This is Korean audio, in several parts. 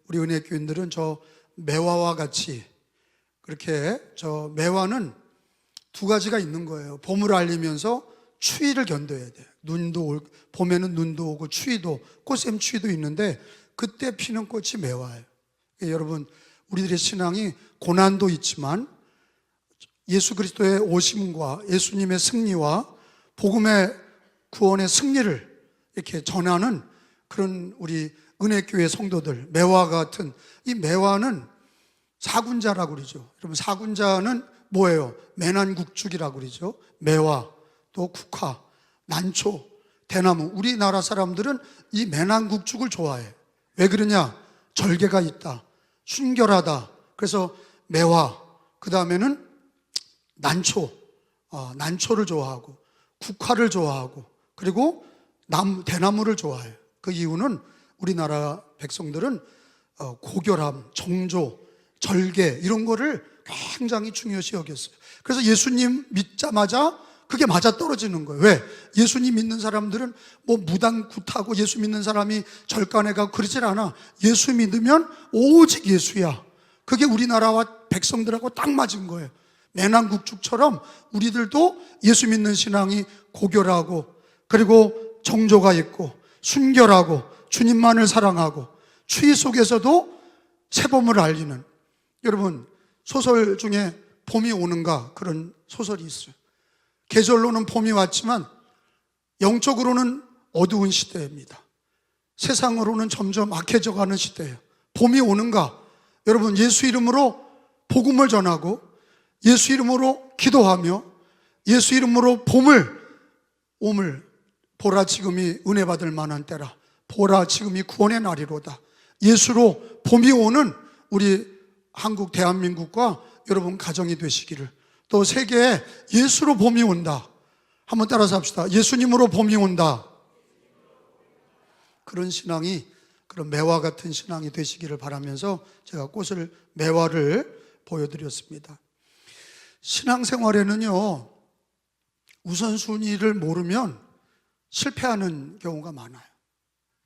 우리 은혜교인들은 저 매화와 같이 그렇게 저 매화는 두 가지가 있는 거예요. 봄을 알리면서 추위를 견뎌야 돼요. 봄에는 눈도 오고 추위도, 꽃샘 추위도 있는데 그때 피는 꽃이 매화예요. 여러분, 우리들의 신앙이 고난도 있지만 예수 그리스도의 오심과 예수님의 승리와 복음의 구원의 승리를 이렇게 전하는 그런 우리 은혜교회 성도들, 매화 같은, 이 매화는 사군자라고 그러죠. 여러분, 사군자는 뭐예요? 매난국죽이라고 그러죠. 매화, 또 국화, 난초, 대나무. 우리나라 사람들은 이 매난국죽을 좋아해. 왜 그러냐? 절개가 있다, 순결하다. 그래서 매화, 그 다음에는 난초, 난초를 좋아하고 국화를 좋아하고 그리고 대나무를 좋아해요. 그 이유는 우리나라 백성들은 고결함, 정조, 절개 이런 거를 굉장히 중요시 여겼어요. 그래서 예수님 믿자마자 그게 맞아떨어지는 거예요. 왜? 예수님 믿는 사람들은 뭐 무당굿하고 예수 믿는 사람이 절간에 가고 그러질 않아. 예수 믿으면 오직 예수야. 그게 우리나라와 백성들하고 딱 맞은 거예요. 매난국죽처럼 우리들도 예수 믿는 신앙이 고결하고 그리고 정조가 있고 순결하고 주님만을 사랑하고 추위 속에서도 새봄을 알리는, 여러분, 소설 중에 봄이 오는가 그런 소설이 있어요. 계절로는 봄이 왔지만 영적으로는 어두운 시대입니다. 세상으로는 점점 악해져가는 시대예요. 봄이 오는가? 여러분, 예수 이름으로 복음을 전하고 예수 이름으로 기도하며 예수 이름으로 봄을 보라, 지금이 은혜 받을 만한 때라. 보라, 지금이 구원의 날이로다. 예수로 봄이 오는 우리 한국 대한민국과 여러분 가정이 되시기를, 또 세계에 예수로 봄이 온다. 한번 따라서 합시다. 예수님으로 봄이 온다. 그런 신앙이, 그런 매화 같은 신앙이 되시기를 바라면서 제가 매화를 보여드렸습니다. 신앙생활에는요, 우선순위를 모르면 실패하는 경우가 많아요.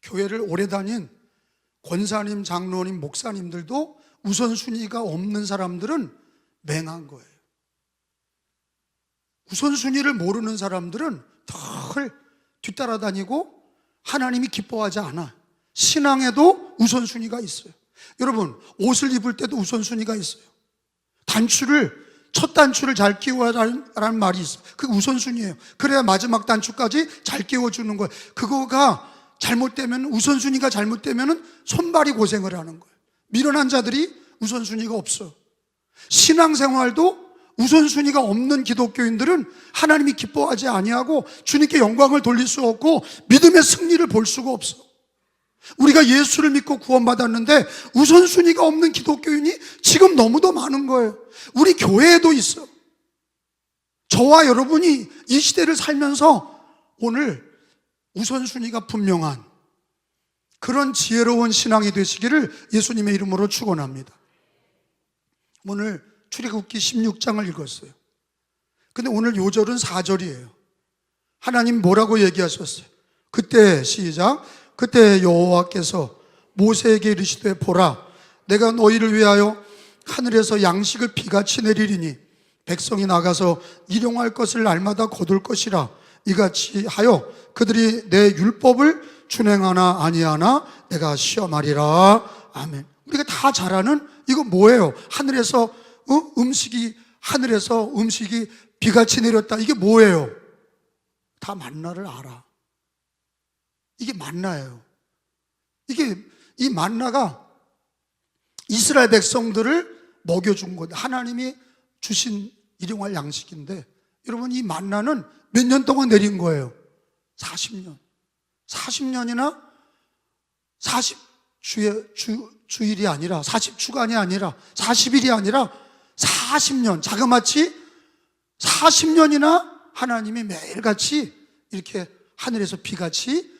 교회를 오래 다닌 권사님, 장로님, 목사님들도 우선순위가 없는 사람들은 맹한 거예요. 우선순위를 모르는 사람들은 덜 뒤따라다니고 하나님이 기뻐하지 않아. 신앙에도 우선순위가 있어요. 여러분, 옷을 입을 때도 우선순위가 있어요. 첫 단추를 잘 끼워라는 말이 있어요. 그게 우선순위예요. 그래야 마지막 단추까지 잘 끼워주는 거예요. 그거가 잘못되면, 우선순위가 잘못되면 손발이 고생을 하는 거예요. 미련한 자들이 우선순위가 없어. 신앙생활도 우선순위가 없는 기독교인들은 하나님이 기뻐하지 아니하고 주님께 영광을 돌릴 수 없고 믿음의 승리를 볼 수가 없어. 우리가 예수를 믿고 구원받았는데 우선순위가 없는 기독교인이 지금 너무도 많은 거예요. 우리 교회에도 있어. 저와 여러분이 이 시대를 살면서 오늘 우선순위가 분명한 그런 지혜로운 신앙이 되시기를 예수님의 이름으로 축원합니다. 오늘 출애굽기 16장을 읽었어요. 근데 오늘 요절은 4절이에요. 하나님 뭐라고 얘기하셨어요? 그때, 시작. 그때 여호와께서 모세에게 이르시되, 보라, 내가 너희를 위하여 하늘에서 양식을 비같이 내리리니 백성이 나가서 일용할 것을 날마다 거둘 것이라. 이같이 하여 그들이 내 율법을 준행하나 아니하나 내가 시험하리라. 아멘. 우리가 다 잘 아는 이거 뭐예요? 하늘에서 음식이 비같이 내렸다. 이게 뭐예요? 다 만나를 알아. 이게 만나예요. 이 만나가 이스라엘 백성들을 먹여준 것, 하나님이 주신 일용할 양식인데, 여러분, 이 만나는 몇 년 동안 내린 거예요? 40년. 40년이나 40주일이 아니라, 40주간이 아니라, 40일이 아니라 40년, 자그마치 40년이나 하나님이 매일같이 이렇게 하늘에서 비같이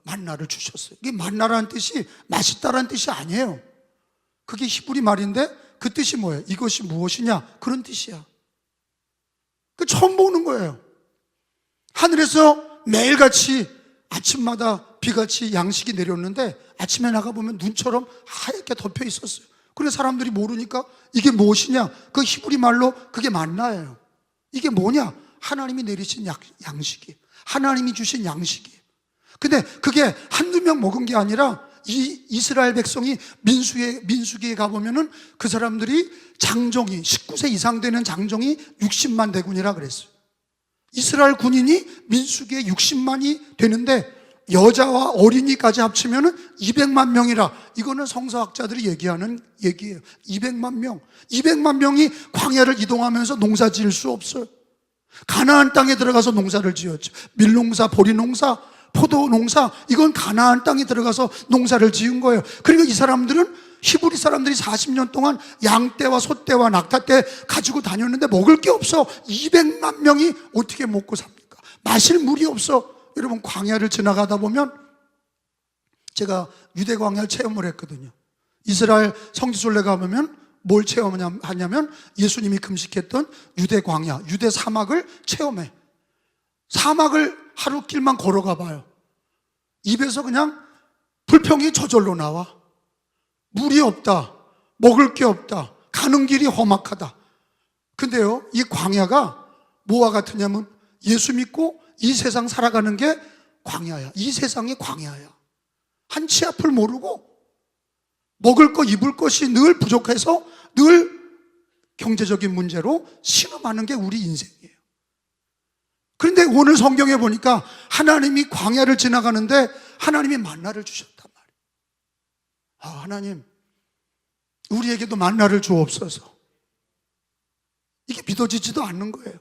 만나를 주셨어요. 이게 만나라는 뜻이 맛있다라는 뜻이 아니에요. 그게 히브리 말인데 그 뜻이 뭐예요? 이것이 무엇이냐? 그런 뜻이야. 그 처음 보는 거예요. 하늘에서 매일같이 아침마다 비같이 양식이 내렸는데 아침에 나가보면 눈처럼 하얗게 덮여 있었어요. 그래서 사람들이 모르니까 이게 무엇이냐? 그 히브리 말로 그게 만나예요. 이게 뭐냐? 하나님이 내리신 양식이에요. 하나님이 주신 양식이에요. 근데 그게 한두 명 먹은 게 아니라 이 이스라엘 백성이 민수기에 가보면은 그 사람들이 장정이 19세 이상 되는 장정이 60만 대군이라 그랬어요. 이스라엘 군인이 민수기에 60만이 되는데 여자와 어린이까지 합치면은 200만 명이라. 이거는 성서학자들이 얘기하는 얘기예요. 200만 명. 200만 명이 광야를 이동하면서 농사 지을 수 없어요. 가나안 땅에 들어가서 농사를 지었죠. 밀농사, 보리농사, 포도농사, 이건 가나안 땅에 들어가서 농사를 지은 거예요. 그러니까 이 사람들은, 히브리 사람들이 40년 동안 양떼와 소떼와 낙타떼 가지고 다녔는데 먹을 게 없어. 200만 명이 어떻게 먹고 삽니까? 마실 물이 없어. 여러분, 광야를 지나가다 보면, 제가 유대 광야를 체험을 했거든요. 이스라엘 성지순례 가보면 뭘 체험하냐면 예수님이 금식했던 유대 광야, 유대 사막을 체험해. 사막을 하루 길만 걸어가 봐요. 입에서 그냥 불평이 저절로 나와. 물이 없다, 먹을 게 없다, 가는 길이 험악하다. 근데요, 이 광야가 뭐와 같으냐면 예수 믿고 이 세상 살아가는 게 광야야. 이 세상이 광야야. 한치 앞을 모르고 먹을 것, 입을 것이 늘 부족해서 늘 경제적인 문제로 신음하는 게 우리 인생이에요. 그런데 오늘 성경에 보니까 하나님이 광야를 지나가는데 하나님이 만나를 주셨단 말이에요. 아, 하나님, 우리에게도 만나를 주옵소서. 이게 믿어지지도 않는 거예요.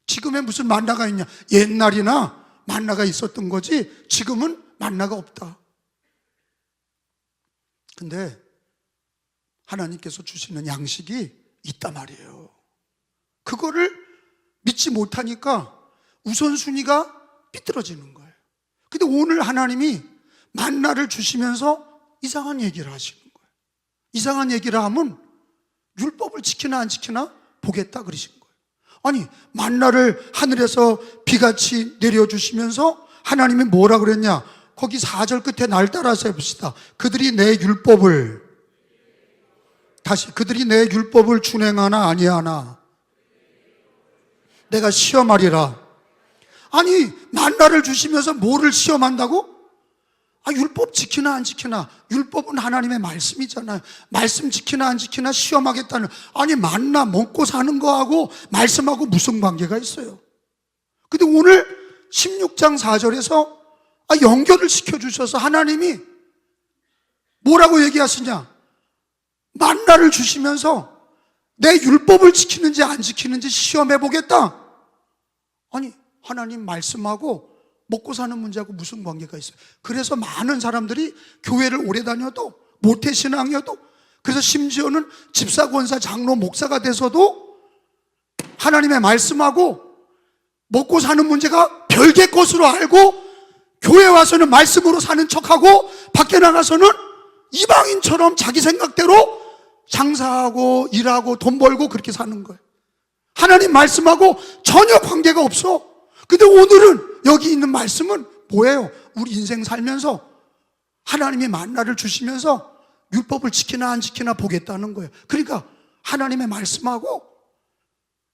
지금에 무슨 만나가 있냐? 옛날이나 만나가 있었던 거지 지금은 만나가 없다. 근데 하나님께서 주시는 양식이 있단 말이에요. 그거를 믿지 못하니까 우선순위가 삐뚤어지는 거예요. 근데 오늘 하나님이 만나를 주시면서 이상한 얘기를 하시는 거예요. 이상한 얘기를 하면 율법을 지키나 안 지키나 보겠다 그러신 거예요. 아니, 만나를 하늘에서 비같이 내려주시면서 하나님이 뭐라 그랬냐? 거기 4절 끝에 날 따라서 해봅시다. 그들이 내 율법을, 다시, 그들이 내 율법을 준행하나 아니하나 내가 시험하리라. 아니, 만나를 주시면서 뭐를 시험한다고? 아, 율법 지키나 안 지키나. 율법은 하나님의 말씀이잖아요. 말씀 지키나 안 지키나 시험하겠다는. 아니, 만나 먹고 사는 거하고 말씀하고 무슨 관계가 있어요? 근데 오늘 16장 4절에서 연결을 시켜주셔서 하나님이 뭐라고 얘기하시냐? 만나를 주시면서 내 율법을 지키는지 안 지키는지 시험해보겠다. 아니, 하나님 말씀하고 먹고 사는 문제하고 무슨 관계가 있어요? 그래서 많은 사람들이 교회를 오래 다녀도 모태신앙이어도, 그래서 심지어는 집사, 권사, 장로, 목사가 돼서도 하나님의 말씀하고 먹고 사는 문제가 별개 것으로 알고 교회 와서는 말씀으로 사는 척하고 밖에 나가서는 이방인처럼 자기 생각대로 장사하고 일하고 돈 벌고 그렇게 사는 거예요. 하나님 말씀하고 전혀 관계가 없어. 근데 오늘은 여기 있는 말씀은 뭐예요? 우리 인생 살면서 하나님이 만나를 주시면서 율법을 지키나 안 지키나 보겠다는 거예요. 그러니까 하나님의 말씀하고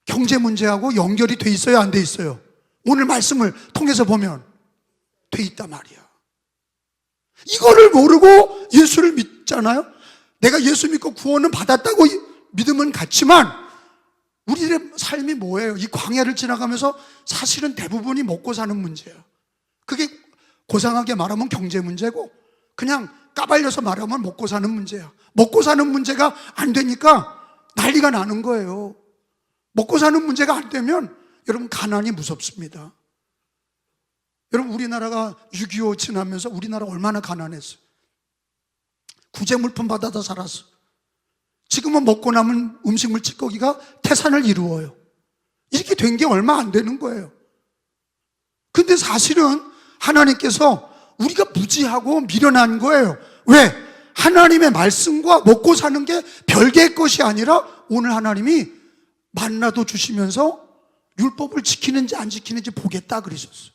경제 문제하고 연결이 돼 있어요, 안 돼 있어요? 오늘 말씀을 통해서 보면 돼 있단 말이야. 이거를 모르고 예수를 믿잖아요. 내가 예수 믿고 구원은 받았다고 믿으면 같지만 우리의 삶이 뭐예요? 이 광야를 지나가면서 사실은 대부분이 먹고 사는 문제야. 그게 고상하게 말하면 경제 문제고, 그냥 까발려서 말하면 먹고 사는 문제야. 먹고 사는 문제가 안 되니까 난리가 나는 거예요. 먹고 사는 문제가 안 되면 여러분, 가난이 무섭습니다. 여러분, 우리나라가 6.25 지나면서 우리나라 얼마나 가난했어요. 구제물품 받아다 살았어. 지금은 먹고 남은 음식물 찌꺼기가 태산을 이루어요. 이렇게 된 게 얼마 안 되는 거예요. 근데 사실은 하나님께서 우리가 무지하고 미련한 거예요. 왜? 하나님의 말씀과 먹고 사는 게 별개의 것이 아니라 오늘 하나님이 만나도 주시면서 율법을 지키는지 안 지키는지 보겠다 그러셨어요.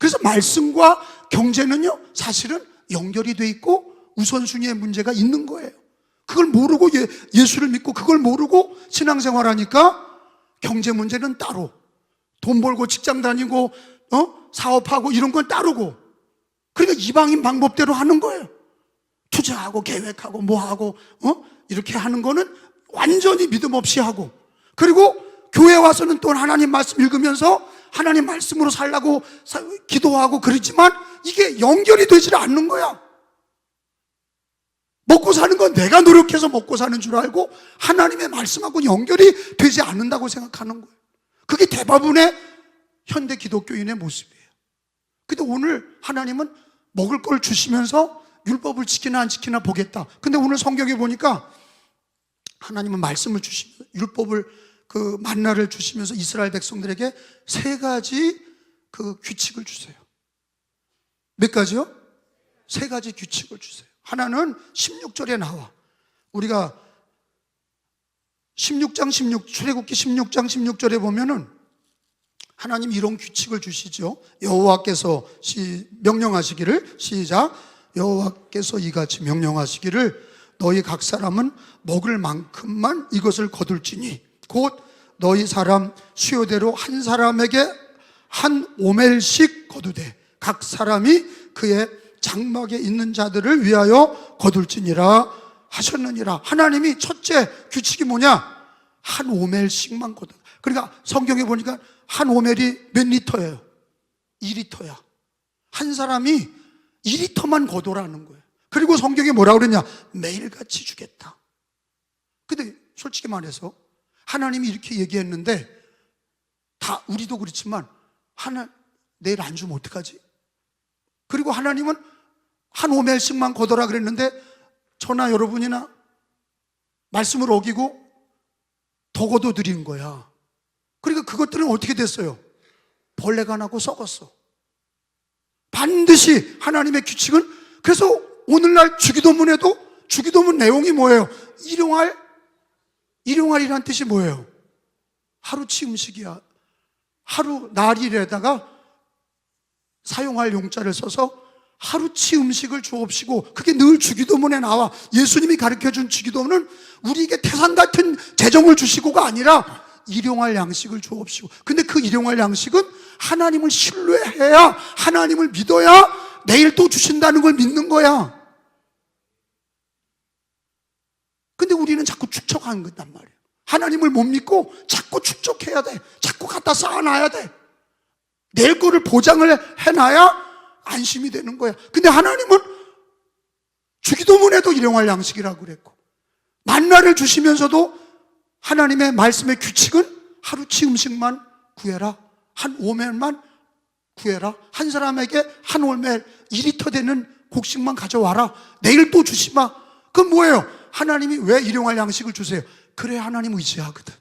그래서 말씀과 경제는요, 사실은 연결이 돼 있고 우선순위의 문제가 있는 거예요. 그걸 모르고 예수를 믿고 그걸 모르고 신앙생활하니까 경제 문제는 따로, 돈 벌고 직장 다니고 사업하고 이런 건 따르고, 그러니까 이방인 방법대로 하는 거예요. 투자하고 계획하고 뭐하고 이렇게 하는 거는 완전히 믿음 없이 하고, 그리고 교회 와서는 또 하나님 말씀 읽으면서 하나님 말씀으로 살라고 기도하고 그러지만 이게 연결이 되질 않는 거야. 먹고 사는 건 내가 노력해서 먹고 사는 줄 알고 하나님의 말씀하고 연결이 되지 않는다고 생각하는 거예요. 그게 대부분의 현대 기독교인의 모습이에요. 근데 오늘 하나님은 먹을 걸 주시면서 율법을 지키나 안 지키나 보겠다. 근데 오늘 성경에 보니까 하나님은 말씀을 주시면서 율법을 그 만나를 주시면서 이스라엘 백성들에게 3가지 그 규칙을 주세요. 몇 가지요? 3가지 규칙을 주세요. 하나는 16절에 나와. 우리가 출애굽기 16장 16절에 보면은 하나님이 이런 규칙을 주시죠. 여호와께서 명령하시기를, 시작, 여호와께서 이같이 명령하시기를 너희 각 사람은 먹을 만큼만 이것을 거둘지니 곧 너희 사람 수요대로 한 사람에게 한 오멜씩 거두되 각 사람이 그의 장막에 있는 자들을 위하여 거둘지니라 하셨느니라. 하나님이 첫째 규칙이 뭐냐? 한 오멜씩만 거둬. 그러니까 성경에 보니까 한 오멜이 몇 리터예요? 2리터야. 한 사람이 2리터만 거둬라는 거예요. 그리고 성경에 뭐라고 그랬냐? 매일같이 주겠다. 근데 솔직히 말해서 하나님이 이렇게 얘기했는데, 다 우리도 그렇지만 내일 안 주면 어떡하지? 그리고 하나님은 한 오멜씩만 거둬라 그랬는데 저나 여러분이나 말씀을 어기고 더 거둬들인 거야. 그러니까 그것들은 어떻게 됐어요? 벌레가 나고 썩었어. 반드시 하나님의 규칙은, 그래서 오늘날 주기도문에도 주기도문 내용이 뭐예요? 일용할이란 뜻이 뭐예요? 하루치 음식이야. 하루 날일에다가 사용할 용자를 써서 하루치 음식을 주옵시고, 그게 늘 주기도문에 나와. 예수님이 가르쳐준 주기도문은 우리에게 태산 같은 재정을 주시고가 아니라 일용할 양식을 주옵시고. 근데 그 일용할 양식은 하나님을 신뢰해야, 하나님을 믿어야 내일 또 주신다는 걸 믿는 거야. 근데 우리는 자꾸 축적하는 거단 말이에요. 하나님을 못 믿고 자꾸 축적해야 돼. 자꾸 갖다 쌓아놔야 돼. 내일 거를 보장을 해놔야 안심이 되는 거야. 근데 하나님은 주기도문에도 일용할 양식이라고 그랬고, 만나를 주시면서도 하나님의 말씀의 규칙은 하루치 음식만 구해라, 한 오멜만 구해라, 한 사람에게 한 오멜 2리터 되는 곡식만 가져와라, 내일 또 주지 마. 그건 뭐예요? 하나님이 왜 일용할 양식을 주세요? 그래, 하나님 의지하거든.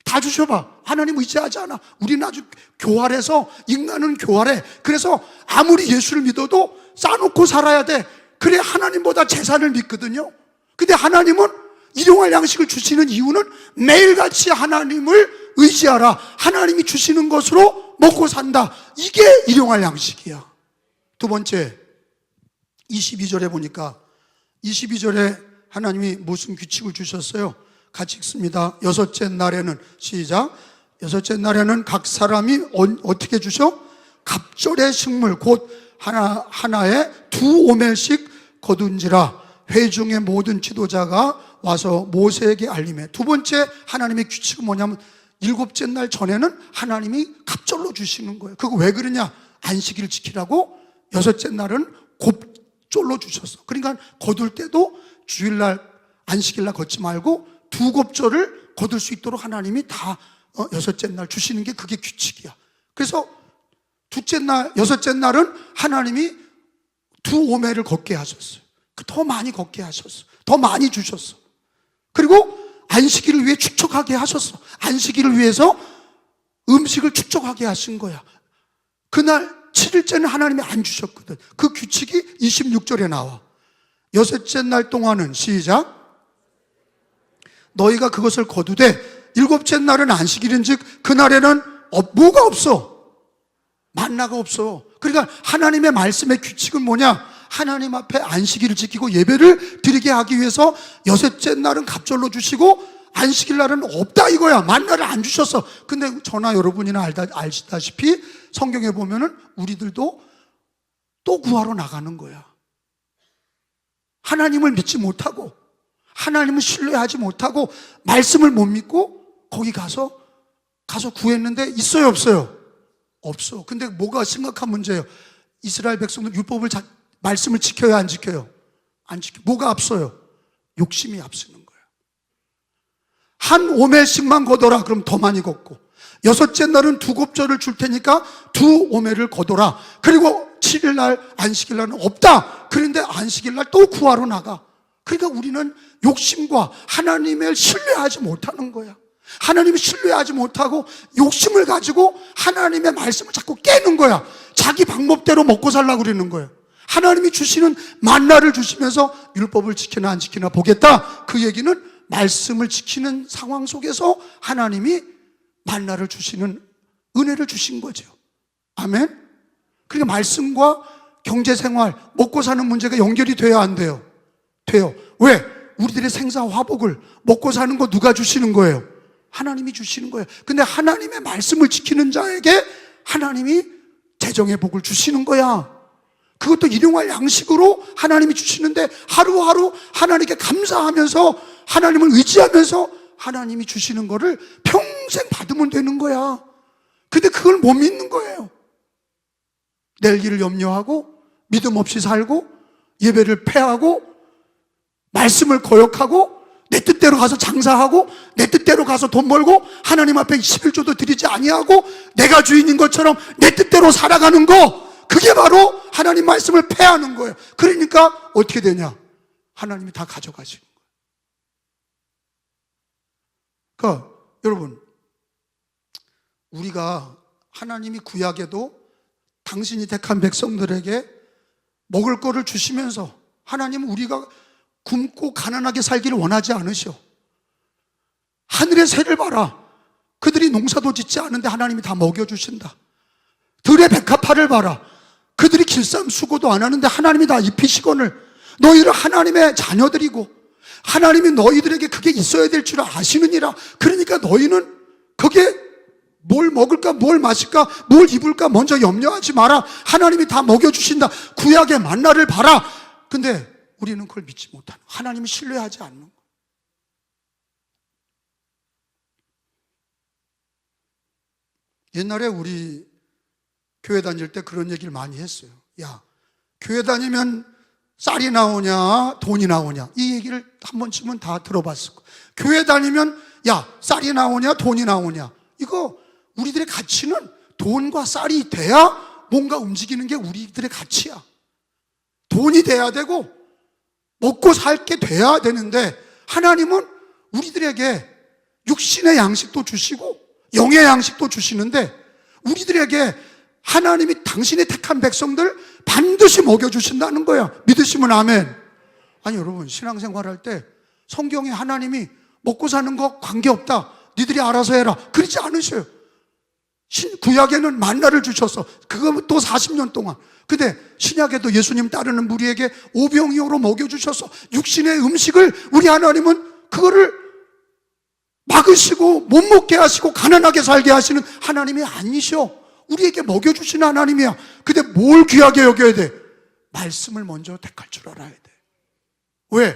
다 주셔봐. 하나님 의지하지 않아. 우리는 아주 교활해서, 인간은 교활해. 그래서 아무리 예수를 믿어도 싸놓고 살아야 돼. 그래 하나님보다 재산을 믿거든요. 근데 하나님은 일용할 양식을 주시는 이유는 매일같이 하나님을 의지하라, 하나님이 주시는 것으로 먹고 산다. 이게 일용할 양식이야. 두 번째, 22절에 보니까 22절에 하나님이 무슨 규칙을 주셨어요? 같이 읽습니다. 6째 날에는, 시작, 6째 날에는 각 사람이 어떻게 주셔? 갑절의 식물 곧 하나에 2오멜씩 거둔지라. 회중의 모든 지도자가 와서 모세에게 알림해. 두 번째 하나님의 규칙은 뭐냐면 7째 날 전에는 하나님이 갑절로 주시는 거예요. 그거 왜 그러냐? 안식일을 지키라고 6째 날은 곱절로 주셨어. 그러니까 거둘 때도 주일날 안식일날 걷지 말고 2곱절을 거둘 수 있도록 하나님이 다 6째 날 주시는 게 그게 규칙이야. 그래서 6째 날은 하나님이 2오멜을 걷게 하셨어요. 더 많이 걷게 하셨어. 더 많이 주셨어. 그리고 안식일을 위해 축적하게 하셨어. 안식일을 위해서 음식을 축적하게 하신 거야. 그날 7일째는 하나님이 안 주셨거든. 그 규칙이 26절에 나와. 6째 날 동안은, 시작, 너희가 그것을 거두되 7째 날은 안식일인즉 그날에는 뭐가 없어. 만나가 없어. 그러니까 하나님의 말씀의 규칙은 뭐냐? 하나님 앞에 안식일을 지키고 예배를 드리게 하기 위해서 여섯째 날은 갑절로 주시고 안식일 날은 없다 이거야. 만나를 안 주셨어. 근데 저나 여러분이나 아시다시피 성경에 보면은 우리들도 또 구하러 나가는 거야. 하나님을 믿지 못하고 하나님을 신뢰하지 못하고 말씀을 못 믿고 거기 가서 구했는데 있어요 없어요? 없어. 근데 뭐가 심각한 문제예요? 이스라엘 백성들 율법을 말씀을 지켜야 안 지켜요? 안 지켜. 뭐가 앞서요? 욕심이 앞서는 거예요. 한 오멜씩만 거둬라. 그럼 더 많이 걷고, 여섯째 날은 두 곱절을 줄 테니까 두 오멜을 거둬라. 그리고 7일 날 안식일 날은 없다. 그런데 안식일 날 또 구하러 나가. 그러니까 우리는 욕심과 하나님을 신뢰하지 못하는 거야. 하나님을 신뢰하지 못하고 욕심을 가지고 하나님의 말씀을 자꾸 깨는 거야. 자기 방법대로 먹고 살라고 그러는 거예요. 하나님이 주시는 만나를 주시면서 율법을 지키나 안 지키나 보겠다. 그 얘기는 말씀을 지키는 상황 속에서 하나님이 만나를 주시는 은혜를 주신 거죠. 아멘? 그러니까 말씀과 경제생활, 먹고 사는 문제가 연결이 돼야 안 돼요? 돼요. 왜? 우리들의 생사화복을 먹고 사는 거 누가 주시는 거예요? 하나님이 주시는 거예요. 근데 하나님의 말씀을 지키는 자에게 하나님이 재정의 복을 주시는 거야. 그것도 일용할 양식으로 하나님이 주시는데 하루하루 하나님께 감사하면서 하나님을 의지하면서 하나님이 주시는 거를 평생 받으면 되는 거야. 근데 그걸 못 믿는 거예요. 내일 일을 염려하고 믿음 없이 살고 예배를 패하고 말씀을 거역하고 내 뜻대로 가서 장사하고 내 뜻대로 가서 돈 벌고 하나님 앞에 11조도 드리지 아니하고 내가 주인인 것처럼 내 뜻대로 살아가는 거, 그게 바로 하나님 말씀을 패하는 거예요. 그러니까 어떻게 되냐? 하나님이 다 가져가시는 거예요. 그러니까 여러분, 우리가 하나님이 구약에도 당신이 택한 백성들에게 먹을 거를 주시면서 하나님은 우리가 굶고 가난하게 살기를 원하지 않으셔. 하늘의 새를 봐라. 그들이 농사도 짓지 않은데 하나님이 다 먹여주신다. 들의 백합화를 봐라. 그들이 길쌈 수고도 안 하는데 하나님이 다 입히시거늘. 너희를 하나님의 자녀들이고 하나님이 너희들에게 그게 있어야 될 줄 아시느니라. 그러니까 너희는 그게 뭘 먹을까, 뭘 마실까, 뭘 입을까 먼저 염려하지 마라. 하나님이 다 먹여주신다. 구약의 만나를 봐라. 근데 우리는 그걸 믿지 못하는, 하나님을 신뢰하지 않는 거예요. 옛날에 우리 교회 다닐 때 그런 얘기를 많이 했어요. 야, 교회 다니면 쌀이 나오냐 돈이 나오냐, 이 얘기를 한 번쯤은 다 들어봤을 거예요. 교회 다니면 야, 쌀이 나오냐 돈이 나오냐, 이거 우리들의 가치는 돈과 쌀이 돼야 뭔가 움직이는 게 우리들의 가치야. 돈이 돼야 되고 먹고 살게 돼야 되는데, 하나님은 우리들에게 육신의 양식도 주시고 영의 양식도 주시는데, 우리들에게 하나님이 당신의 택한 백성들 반드시 먹여주신다는 거야. 믿으시면 아멘. 아니 여러분, 신앙생활 할 때 성경에 하나님이 먹고 사는 거 관계없다, 니들이 알아서 해라, 그러지 않으셔요. 구약에는 만나를 주셔서 그것도 40년 동안, 근데 신약에도 예수님 따르는 무리에게 오병이어로 먹여주셔서 육신의 음식을 우리 하나님은 그거를 막으시고 못 먹게 하시고 가난하게 살게 하시는 하나님이 아니셔. 우리에게 먹여주시는 하나님이야. 근데 뭘 귀하게 여겨야 돼? 말씀을 먼저 택할 줄 알아야 돼. 왜?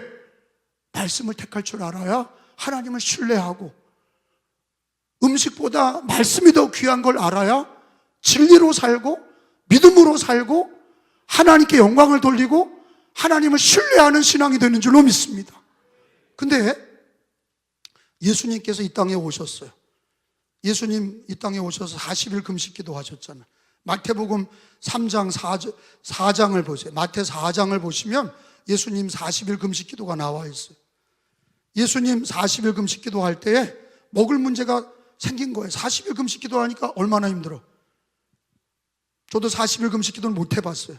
말씀을 택할 줄 알아야 하나님을 신뢰하고, 음식보다 말씀이 더 귀한 걸 알아야 진리로 살고 믿음으로 살고 하나님께 영광을 돌리고 하나님을 신뢰하는 신앙이 되는 줄로 믿습니다. 근데 예수님께서 이 땅에 오셨어요. 예수님 이 땅에 오셔서 40일 금식기도 하셨잖아요. 마태복음 3장 4장을 보세요. 마태 4장을 보시면 예수님 40일 금식기도가 나와 있어요. 예수님 40일 금식기도 할 때에 먹을 문제가 생긴 거예요. 40일 금식기도 하니까 얼마나 힘들어. 저도 40일 금식기도는 못 해봤어요.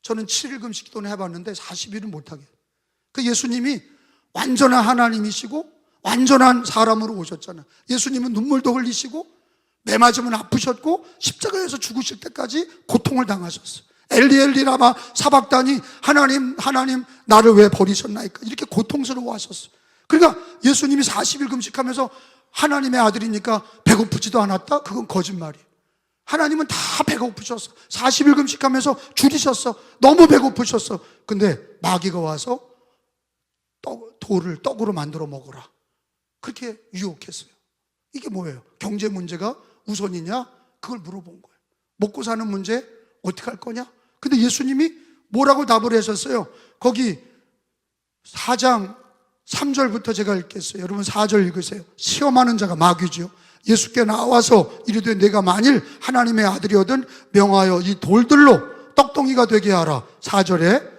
저는 7일 금식기도는 해봤는데 40일은 못하게. 그 예수님이 완전한 하나님이시고 완전한 사람으로 오셨잖아요. 예수님은 눈물도 흘리시고 매 맞으면 아프셨고 십자가에서 죽으실 때까지 고통을 당하셨어요. 엘리 엘리 라마 사박다니, 하나님 하나님 나를 왜 버리셨나이까, 이렇게 고통스러워 하셨어요. 그러니까 예수님이 40일 금식하면서 하나님의 아들이니까 배고프지도 않았다? 그건 거짓말이에요. 하나님은 다 배고프셨어. 40일 금식하면서 줄이셨어. 너무 배고프셨어. 근데 마귀가 와서 돌을 떡으로 만들어 먹어라, 그렇게 유혹했어요. 이게 뭐예요? 경제 문제가 우선이냐? 그걸 물어본 거예요. 먹고 사는 문제 어떻게 할 거냐? 근데 예수님이 뭐라고 답을 하셨어요? 거기 4장 3절부터 제가 읽겠어요. 여러분 4절 읽으세요. 시험하는 자가 마귀죠. 예수께 나와서 이르되 내가 만일 하나님의 아들이거든 명하여 이 돌들로 떡덩이가 되게 하라. 4절에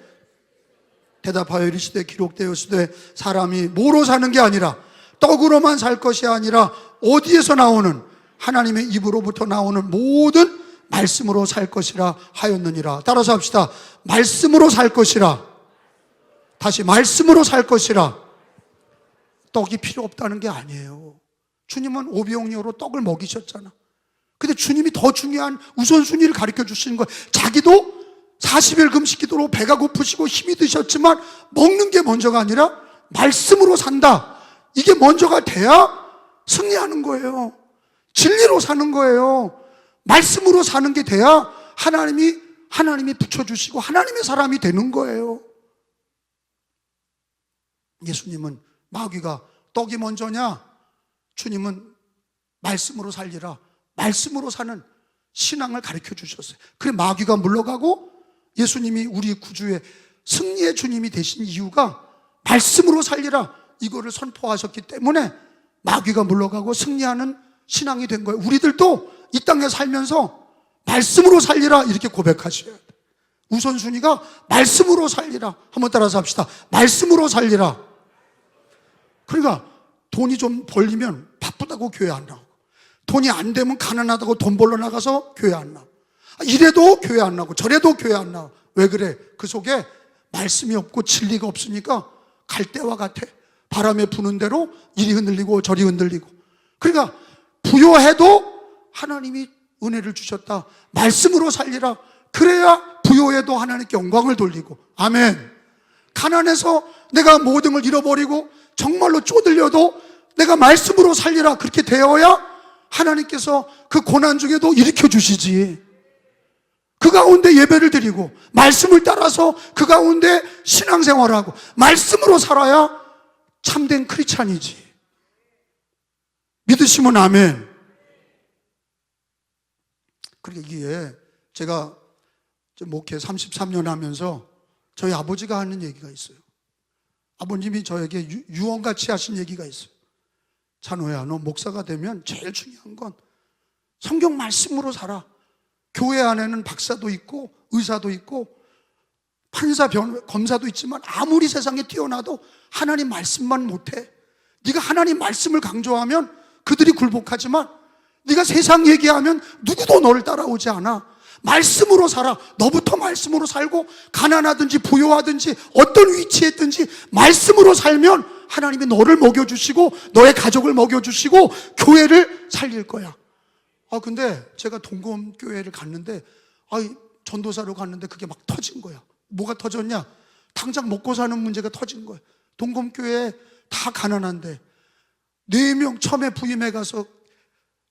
대답하여 이르시되 기록되었으되 사람이 뭐로 사는 게 아니라 떡으로만 살 것이 아니라 어디에서 나오는, 하나님의 입으로부터 나오는 모든 말씀으로 살 것이라 하였느니라. 따라서 합시다. 말씀으로 살 것이라. 다시 말씀으로 살 것이라. 떡이 필요 없다는 게 아니에요. 주님은 오병이어로 떡을 먹이셨잖아. 근데 주님이 더 중요한 우선순위를 가르쳐 주시는 거예요. 자기도 40일 금식 기도로 배가 고프시고 힘이 드셨지만 먹는 게 먼저가 아니라 말씀으로 산다, 이게 먼저가 돼야 승리하는 거예요. 진리로 사는 거예요. 말씀으로 사는 게 돼야 하나님이 붙여주시고 하나님의 사람이 되는 거예요. 예수님은 마귀가 떡이 먼저냐, 주님은 말씀으로 살리라, 말씀으로 사는 신앙을 가르쳐 주셨어요. 그래 마귀가 물러가고 예수님이 우리 구주의 승리의 주님이 되신 이유가 말씀으로 살리라, 이거를 선포하셨기 때문에 마귀가 물러가고 승리하는 신앙이 된 거예요. 우리들도 이 땅에 살면서 말씀으로 살리라 이렇게 고백하셔야 돼요. 우선순위가 말씀으로 살리라. 한번 따라서 합시다. 말씀으로 살리라. 그러니까 돈이 좀 벌리면 바쁘다고 교회 안 나오고, 돈이 안 되면 가난하다고 돈 벌러 나가서 교회 안 나오고, 이래도 교회 안 나오고 저래도 교회 안 나오고. 왜 그래? 그 속에 말씀이 없고 진리가 없으니까 갈대와 같아. 바람에 부는 대로 이리 흔들리고 저리 흔들리고. 그러니까 부요해도 하나님이 은혜를 주셨다, 말씀으로 살리라. 그래야 부요해도 하나님께 영광을 돌리고. 아멘. 가난해서 내가 모든 걸 잃어버리고 정말로 쪼들려도 내가 말씀으로 살리라, 그렇게 되어야 하나님께서 그 고난 중에도 일으켜 주시지. 그 가운데 예배를 드리고 말씀을 따라서 그 가운데 신앙생활하고 말씀으로 살아야 참된 크리스찬이지. 믿으시면 아멘. 그러니까 이게 제가 목회 33년 하면서 저희 아버지가 하는 얘기가 있어요. 아버님이 저에게 유언같이 하신 얘기가 있어요. 찬호야, 너 목사가 되면 제일 중요한 건 성경 말씀으로 살아. 교회 안에는 박사도 있고 의사도 있고 판사, 검사도 있지만 아무리 세상에 뛰어나도 하나님 말씀만 못해. 네가 하나님 말씀을 강조하면 그들이 굴복하지만 네가 세상 얘기하면 누구도 너를 따라오지 않아. 말씀으로 살아. 너부터 말씀으로 살고 가난하든지 부요하든지 어떤 위치에 있든지 말씀으로 살면 하나님이 너를 먹여주시고 너의 가족을 먹여주시고 교회를 살릴 거야. 근데 제가 동검교회를 갔는데 전도사로 갔는데 그게 막 터진 거야. 뭐가 터졌냐? 당장 먹고 사는 문제가 터진 거야. 동검교회에 다 가난한데 4명 처음에 부임해 가서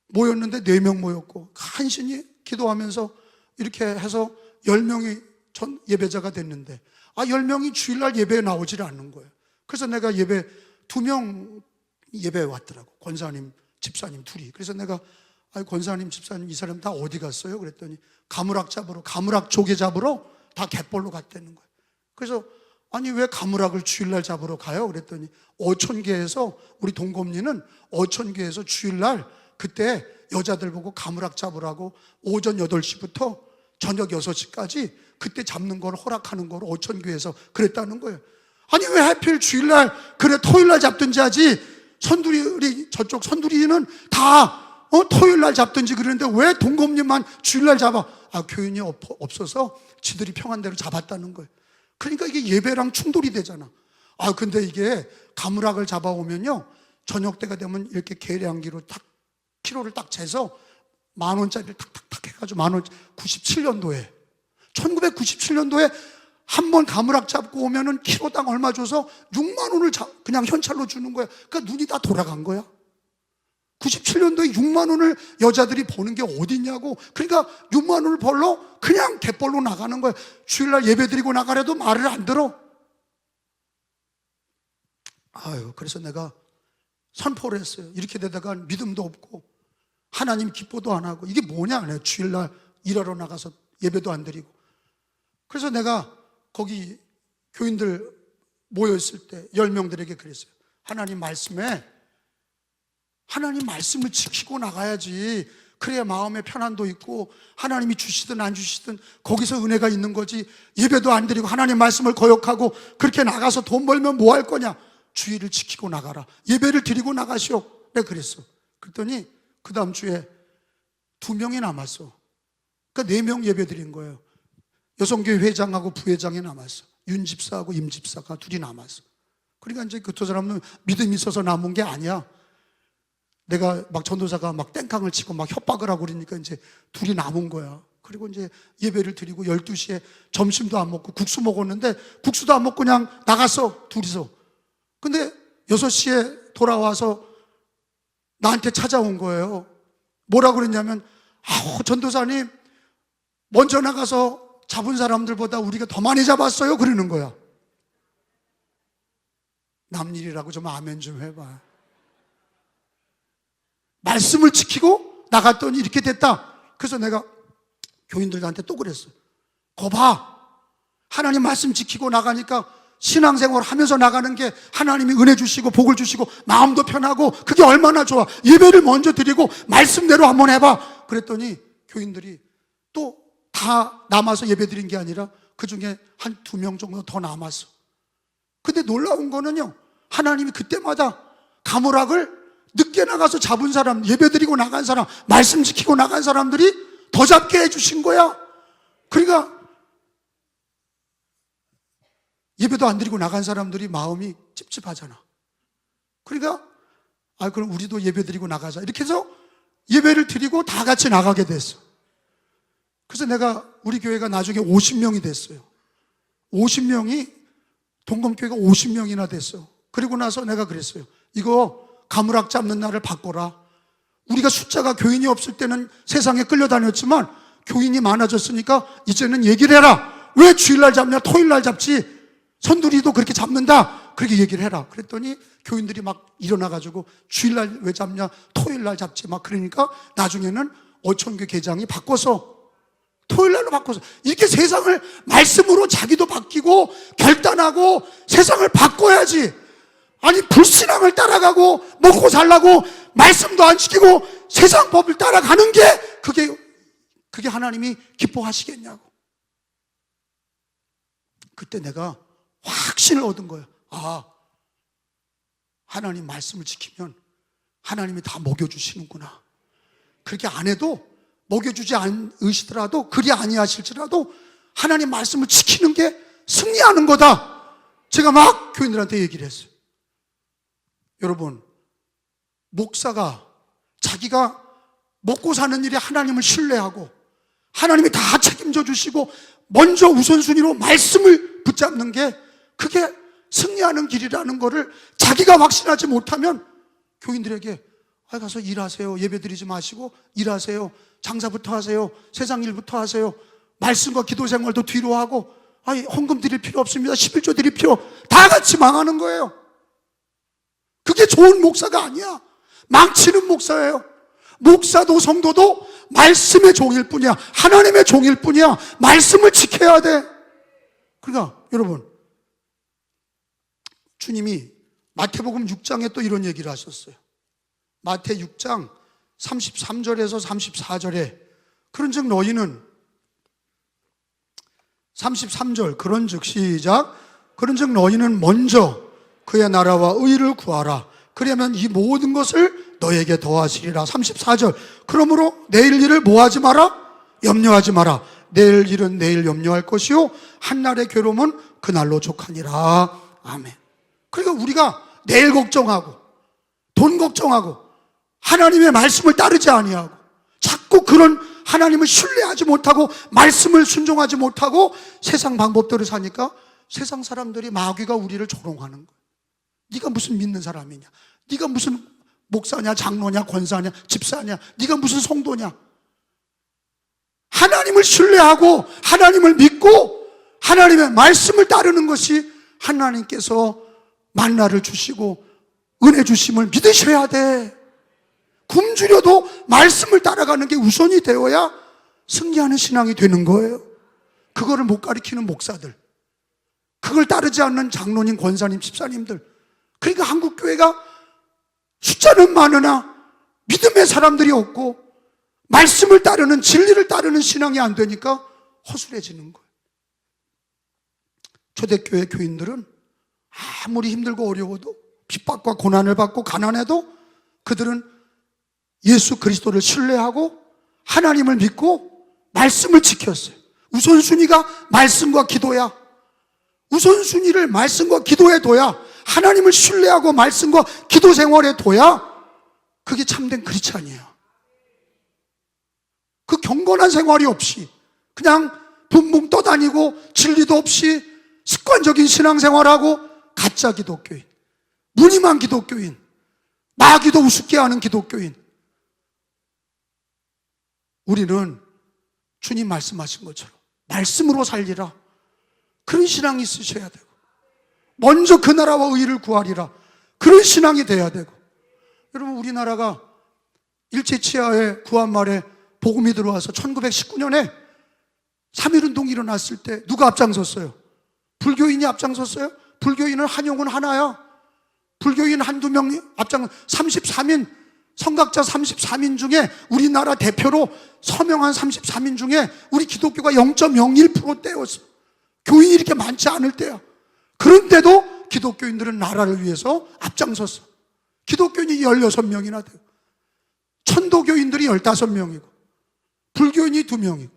모였는데 4명 모였고 간신히 기도하면서 이렇게 해서 10명이 전 예배자가 됐는데 10명이 주일날 예배에 나오질 않는 거예요. 그래서 내가 2명 예배에 왔더라고. 권사님, 집사님 둘이. 그래서 내가 권사님, 집사님 이 사람 다 어디 갔어요? 그랬더니 가물악 조개 잡으러 다 갯벌로 갔다는 거예요. 그래서 왜 가물악을 주일날 잡으러 가요? 그랬더니 어촌계에서, 우리 동검리는 어촌계에서 주일날 그때 여자들 보고 가물악 잡으라고 오전 8시부터 저녁 6시까지 그때 잡는 걸 허락하는 걸 어촌교회에서 그랬다는 거예요. 왜 하필 주일날, 그래 토요일날 잡든지 하지. 저쪽 선두리는 다 토요일날 잡든지 그러는데 왜 동검리만 주일날 잡아? 교인이 없어서 지들이 평안대로 잡았다는 거예요. 그러니까 이게 예배랑 충돌이 되잖아. 근데 이게 가물악을 잡아오면요, 저녁 때가 되면 이렇게 계량기로 딱 키로를 딱 재서 10,000원짜리를 탁탁탁 해가지고 10,000원, 1997년도에 한 번 가물악 잡고 오면은 키로당 얼마 줘서 6만 원을 그냥 현찰로 주는 거야. 그러니까 눈이 다 돌아간 거야. 97년도에 6만 원을 여자들이 버는 게 어딨냐고. 그러니까 6만 원을 벌러 그냥 갯벌로 나가는 거야. 주일날 예배 드리고 나가래도 말을 안 들어. 그래서 내가 선포를 했어요. 이렇게 되다가 믿음도 없고 하나님 기뻐도 안 하고 이게 뭐냐. 내가 주일날 일하러 나가서 예배도 안 드리고. 그래서 내가 거기 교인들 모여있을 때 10명들에게 그랬어요. 하나님 말씀을 지키고 나가야지. 그래야 마음의 편안도 있고 하나님이 주시든 안 주시든 거기서 은혜가 있는 거지. 예배도 안 드리고 하나님 말씀을 거역하고 그렇게 나가서 돈 벌면 뭐 할 거냐. 주의를 지키고 나가라. 예배를 드리고 나가시오. 내가 그랬어. 그랬더니 그 다음 주에 2명이 남았어. 그러니까 4명 예배 드린 거예요. 여성교회 회장하고 부회장이 남았어. 윤 집사하고 임 집사가 둘이 남았어. 그러니까 이제 그 두 사람은 믿음이 있어서 남은 게 아니야. 내가 막 전도사가 막 땡깡을 치고 막 협박을 하고 그러니까 이제 둘이 남은 거야. 그리고 이제 예배를 드리고 12시에 점심도 안 먹고 국수 먹었는데 국수도 안 먹고 그냥 나갔어. 둘이서. 근데 6시에 돌아와서 나한테 찾아온 거예요. 뭐라고 그랬냐면 전도사님 먼저 나가서 잡은 사람들보다 우리가 더 많이 잡았어요. 그러는 거야. 남 일이라고 좀 아멘 좀 해봐. 말씀을 지키고 나갔더니 이렇게 됐다. 그래서 내가 교인들한테 또 그랬어. 봐. 하나님 말씀 지키고 나가니까 신앙생활 하면서 나가는 게 하나님이 은혜 주시고 복을 주시고 마음도 편하고 그게 얼마나 좋아. 예배를 먼저 드리고 말씀대로 한번 해봐. 그랬더니 교인들이 또 다 남아서 예배 드린 게 아니라 그 중에 한 2명 정도 더 남았어. 근데 놀라운 거는요, 하나님이 그때마다 가물악을 늦게 나가서 잡은 사람, 예배 드리고 나간 사람, 말씀 지키고 나간 사람들이 더 잡게 해주신 거야. 그러니까 예배도 안 드리고 나간 사람들이 마음이 찝찝하잖아. 그러니까 그럼 우리도 예배 드리고 나가자. 이렇게 해서 예배를 드리고 다 같이 나가게 됐어. 그래서 내가 우리 교회가 나중에 50명이 됐어요. 50명이 동검교회가 50명이나 됐어. 그리고 나서 내가 그랬어요. 이거 가물악 잡는 날을 바꿔라. 우리가 숫자가 교인이 없을 때는 세상에 끌려다녔지만 교인이 많아졌으니까 이제는 얘기를 해라. 왜 주일날 잡냐? 토요일날 잡지. 선두리도 그렇게 잡는다. 그렇게 얘기를 해라. 그랬더니 교인들이 막 일어나가지고 주일날 왜 잡냐? 토요일날 잡지. 막 그러니까 나중에는 어촌교 계장이 바꿔서 토요일날로 바꿔서 이렇게 세상을 말씀으로 자기도 바뀌고 결단하고 세상을 바꿔야지. 아니 불신앙을 따라가고 먹고 살라고 말씀도 안 지키고 세상 법을 따라가는 게 그게 하나님이 기뻐하시겠냐고. 그때 내가 확신을 얻은 거예요. 하나님 말씀을 지키면 하나님이 다 먹여주시는구나. 그렇게 안 해도 먹여주지 않으시더라도 그리 아니하실지라도 하나님 말씀을 지키는 게 승리하는 거다. 제가 막 교인들한테 얘기를 했어요. 여러분, 목사가 자기가 먹고 사는 일에 하나님을 신뢰하고 하나님이 다 책임져 주시고 먼저 우선순위로 말씀을 붙잡는 게 그게 승리하는 길이라는 거를 자기가 확신하지 못하면 교인들에게 가서 일하세요. 예배드리지 마시고 일하세요. 장사부터 하세요. 세상 일부터 하세요. 말씀과 기도 생활도 뒤로 하고 헌금 드릴 필요 없습니다. 11조 드릴 필요. 다 같이 망하는 거예요. 그게 좋은 목사가 아니야. 망치는 목사예요. 목사도 성도도 말씀의 종일 뿐이야. 하나님의 종일 뿐이야. 말씀을 지켜야 돼. 그러니까 여러분, 주님이 마태복음 6장에 또 이런 얘기를 하셨어요. 마태 6장 33절에서 34절에 그런즉 너희는 33절 그런즉 시작 그런즉 너희는 먼저 그의 나라와 의를 구하라. 그러면 이 모든 것을 너에게 더하시리라. 34절 그러므로 내일 일을 뭐하지 마라? 염려하지 마라. 내일 일은 내일 염려할 것이요 한날의 괴로움은 그날로 족하니라. 아멘. 그러니까 우리가 내일 걱정하고 돈 걱정하고 하나님의 말씀을 따르지 아니하고 자꾸 그런 하나님을 신뢰하지 못하고 말씀을 순종하지 못하고 세상 방법대로 사니까 세상 사람들이 마귀가 우리를 조롱하는 거예요. 네가 무슨 믿는 사람이냐, 네가 무슨 목사냐, 장로냐, 권사냐, 집사냐, 네가 무슨 성도냐. 하나님을 신뢰하고 하나님을 믿고 하나님의 말씀을 따르는 것이 하나님께서 만나를 주시고 은혜 주심을 믿으셔야 돼. 굶주려도 말씀을 따라가는 게 우선이 되어야 승리하는 신앙이 되는 거예요. 그거를 못 가리키는 목사들, 그걸 따르지 않는 장로님, 권사님, 집사님들, 그러니까 한국교회가 숫자는 많으나 믿음의 사람들이 없고 말씀을 따르는, 진리를 따르는 신앙이 안 되니까 허술해지는 거예요. 초대교회 교인들은 아무리 힘들고 어려워도, 핍박과 고난을 받고 가난해도 그들은 예수 그리스도를 신뢰하고 하나님을 믿고 말씀을 지켰어요. 우선순위가 말씀과 기도야. 우선순위를 말씀과 기도에 둬야, 하나님을 신뢰하고 말씀과 기도 생활에 둬야 그게 참된 크리스찬이에요. 그 경건한 생활이 없이 그냥 붕붕 떠다니고 진리도 없이 습관적인 신앙생활하고 가짜 기독교인, 무늬만 기독교인, 마귀도 우습게 하는 기독교인. 우리는 주님 말씀하신 것처럼 말씀으로 살리라, 그런 신앙이 있으셔야 되고, 먼저 그 나라와 의를 구하리라, 그런 신앙이 돼야 되고. 여러분, 우리나라가 일제치하의 구한 말에 복음이 들어와서 1919년에 3.1운동이 일어났을 때 누가 앞장섰어요? 불교인이 앞장섰어요? 불교인은 한용운 하나야. 불교인 한두 명이 33인, 성각자 33인 중에 우리나라 대표로 서명한 33인 중에 우리 기독교가 0.01%대였어. 교인이 이렇게 많지 않을 때야. 그런데도 기독교인들은 나라를 위해서 앞장섰어. 기독교인이 16명이나 돼요. 천도교인들이 15명이고 불교인이 2명이고.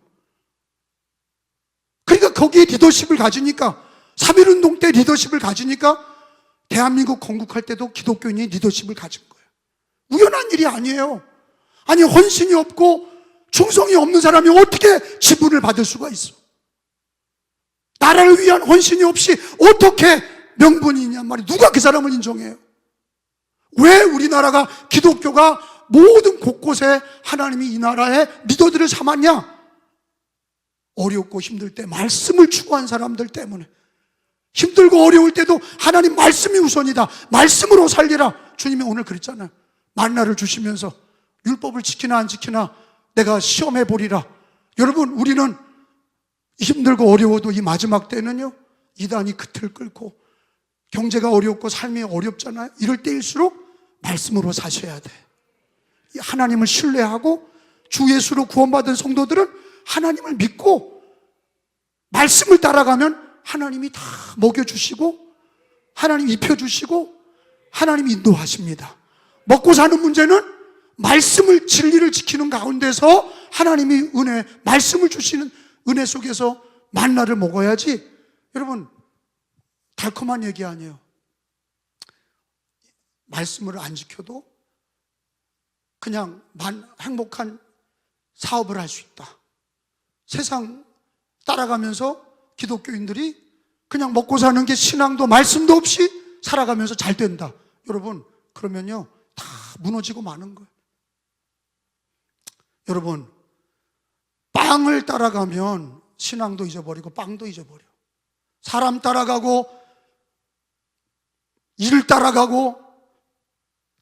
그러니까 거기에 리더십을 가지니까, 3.1운동 때 리더십을 가지니까 대한민국 건국할 때도 기독교인이 리더십을 가진 거예요. 우연한 일이 아니에요. 아니, 헌신이 없고 충성이 없는 사람이 어떻게 지분을 받을 수가 있어? 나라를 위한 헌신이 없이 어떻게 명분이 있냔 말이에요. 누가 그 사람을 인정해요? 왜 우리나라가, 기독교가 모든 곳곳에 하나님이 이 나라의 리더들을 삼았냐? 어렵고 힘들 때 말씀을 추구한 사람들 때문에. 힘들고 어려울 때도 하나님 말씀이 우선이다, 말씀으로 살리라. 주님이 오늘 그랬잖아요. 만나를 주시면서 율법을 지키나 안 지키나 내가 시험해 보리라. 여러분, 우리는 힘들고 어려워도 이 마지막 때는요, 이단이 그틀 끓고 경제가 어렵고 삶이 어렵잖아요. 이럴 때일수록 말씀으로 사셔야 돼. 하나님을 신뢰하고 주 예수로 구원받은 성도들은 하나님을 믿고 말씀을 따라가면 하나님이 다 먹여주시고 하나님 입혀주시고 하나님 인도하십니다. 먹고 사는 문제는 말씀을, 진리를 지키는 가운데서 하나님이 은혜, 말씀을 주시는 은혜 속에서 만나를 먹어야지. 여러분, 달콤한 얘기 아니에요. 말씀을 안 지켜도 그냥 행복한 사업을 할 수 있다. 세상 따라가면서 기독교인들이 그냥 먹고 사는 게 신앙도 말씀도 없이 살아가면서 잘 된다. 여러분, 그러면요 다 무너지고 마는 거예요. 여러분, 빵을 따라가면 신앙도 잊어버리고 빵도 잊어버려. 사람 따라가고 일 따라가고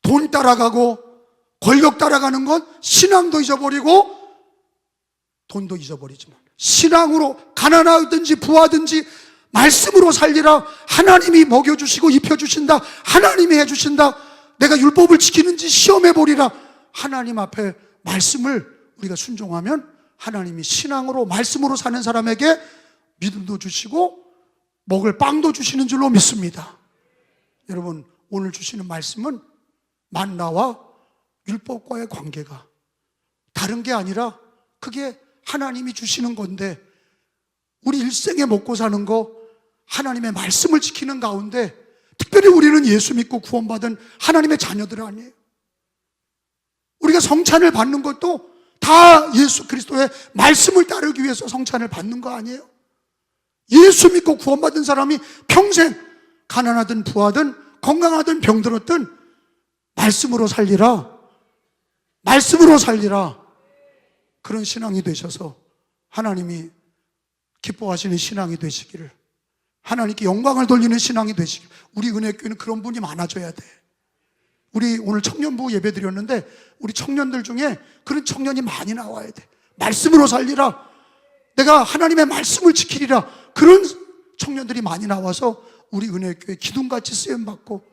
돈 따라가고 권력 따라가는 건 신앙도 잊어버리고 돈도 잊어버리지만, 신앙으로 가난하든지 부하든지 말씀으로 살리라. 하나님이 먹여주시고 입혀주신다. 하나님이 해주신다. 내가 율법을 지키는지 시험해보리라. 하나님 앞에 말씀을 우리가 순종하면 하나님이 신앙으로 말씀으로 사는 사람에게 믿음도 주시고 먹을 빵도 주시는 줄로 믿습니다. 여러분, 오늘 주시는 말씀은 만나와 율법과의 관계가 다른 게 아니라 그게 하나님이 주시는 건데, 우리 일생에 먹고 사는 거 하나님의 말씀을 지키는 가운데, 특별히 우리는 예수 믿고 구원받은 하나님의 자녀들 아니에요. 우리가 성찬을 받는 것도 다 예수 그리스도의 말씀을 따르기 위해서 성찬을 받는 거 아니에요? 예수 믿고 구원받은 사람이 평생 가난하든 부하든 건강하든 병들었든 말씀으로 살리라, 말씀으로 살리라, 그런 신앙이 되셔서 하나님이 기뻐하시는 신앙이 되시기를, 하나님께 영광을 돌리는 신앙이 되시기를. 우리 은혜교회는 그런 분이 많아져야 돼. 우리 오늘 청년부 예배 드렸는데 우리 청년들 중에 그런 청년이 많이 나와야 돼. 말씀으로 살리라, 내가 하나님의 말씀을 지키리라, 그런 청년들이 많이 나와서 우리 은혜교회 기둥같이 쓰임받고,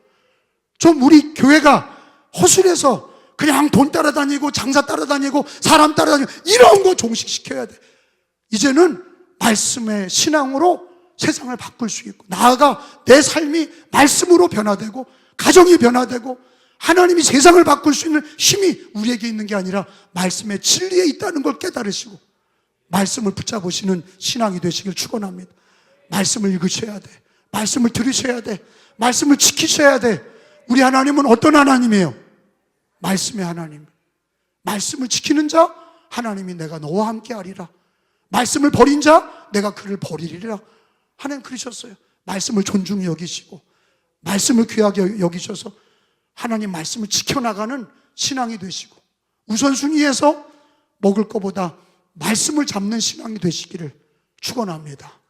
좀 우리 교회가 허술해서 그냥 돈 따라다니고 장사 따라다니고 사람 따라다니고 이런 거 종식시켜야 돼. 이제는 말씀의 신앙으로 세상을 바꿀 수 있고, 나아가 내 삶이 말씀으로 변화되고 가정이 변화되고 하나님이 세상을 바꿀 수 있는 힘이 우리에게 있는 게 아니라 말씀의 진리에 있다는 걸 깨달으시고 말씀을 붙잡으시는 신앙이 되시길 축원합니다. 말씀을 읽으셔야 돼. 말씀을 들으셔야 돼. 말씀을 지키셔야 돼. 우리 하나님은 어떤 하나님이에요? 말씀의 하나님. 말씀을 지키는 자, 하나님이 내가 너와 함께 하리라. 말씀을 버린 자, 내가 그를 버리리라. 하나님 그러셨어요. 말씀을 존중히 여기시고 말씀을 귀하게 여기셔서 하나님 말씀을 지켜나가는 신앙이 되시고, 우선순위에서 먹을 것보다 말씀을 잡는 신앙이 되시기를 축원합니다.